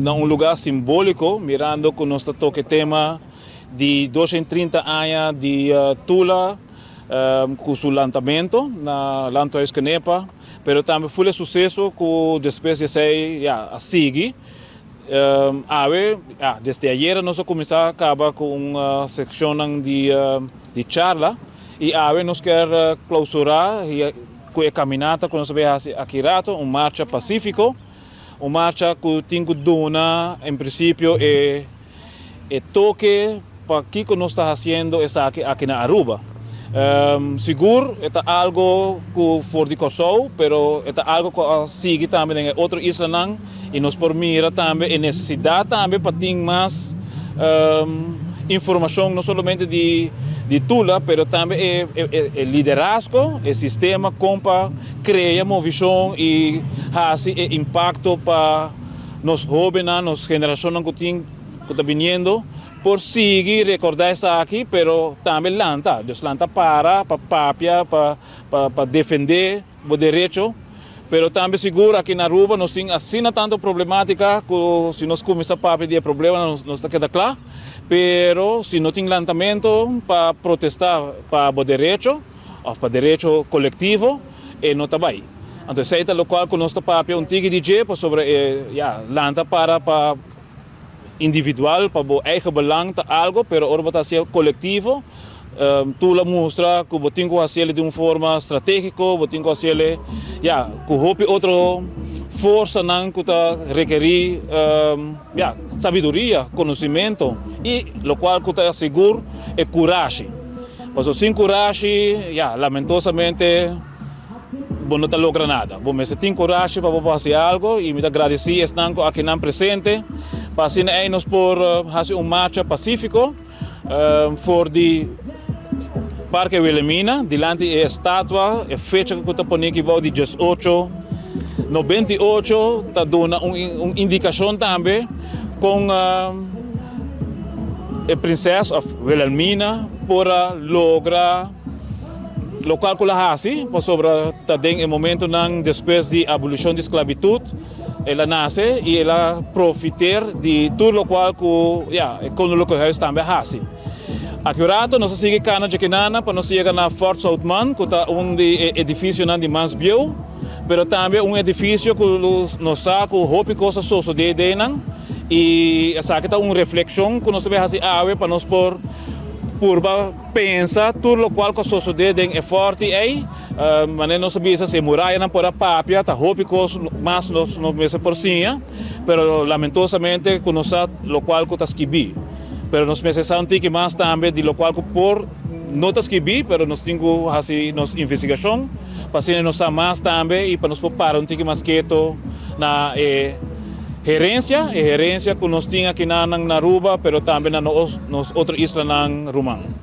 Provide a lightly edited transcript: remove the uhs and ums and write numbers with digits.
Num lugar simbólico, mirando com nosso toque tema de 230 anos de Tula, com seu lançamento na Lanto Escanepa, mas também foi sucesso com depois de ser a seguir. Desde ayer nós começamos a acabar com uma secção de charla e nós queremos clausurar com a caminhada que nós vamos aqui rato, uma marcha pacífico. Uma marcha que tem que dar, em princípio, é toque para o que nós estamos fazendo aqui na Aruba. Seguro, é algo que for de coração, mas é algo que sigue também em outra isla e nos permite também a necessidade também para ter mais informação, não somente de Tula, mas também o liderazgo, o sistema para criar uma visão e fazer impacto para os jovens, as gerações que estão vindo, por seguir recordar isso aqui, mas também lanta. Deus lanta para papia, para defender o direito. Pero também seguro aqui na Aruba nós temos assim tanto problemática que se nós começamos a pedir problema nós está queda claro. Pero se não tem lançamento para protestar para o direito, ou para o direito coletivo, não está bem. Então esse é o local que nós está para um tigre DJ sobre lanta para individual para o eigen belang tá algo, pero ora está ser coletivo. Tula mostra que você tem que fazer de uma forma estratégica, você tem que fazer com Hopi outra força que está requerir sabedoria, conhecimento e o qual que está seguro é coragem. Mas sem coragem, lamentosamente, não está logra nada. Bom, mas tem coragem para fazer algo e me agradecer estão aqui na presente para assim nós por fazer uma marcha pacífico for de Parque Wilhelmina, delante da estátua, a fecha que está pondo aqui de 18, no 28, está dando uma indicação também com a princesa Wilhelmina para lograr local que ela faz, sobre o momento depois da abolição da esclavitud, ela nasce e ela profita de tudo o qual com o que também faz. Aqui nós seguimos cana de Kinana para nós chegar na Fort Southman, que é edifício de mais bio, mas também edifício que nós sabe que o Hopi coisa sucede e essa aqui é uma reflexão que nós também fazemos para nós por pensar tudo o qual que sucede é forte mas nós sabemos se muralha não pode papia, tá Hopi coisa mais nós mesmo por cima, mas lamentosamente que nós sabe o qual que está esquibi. Pero nós precisamos ter mais também de local que por notas que vi, pero nós temos que fazer nossa investigação, para ser nós mais também e para nós preparar ter mais quieto na gerência que nós temos aqui na Aruba, pero também nas outras islas na Rumang.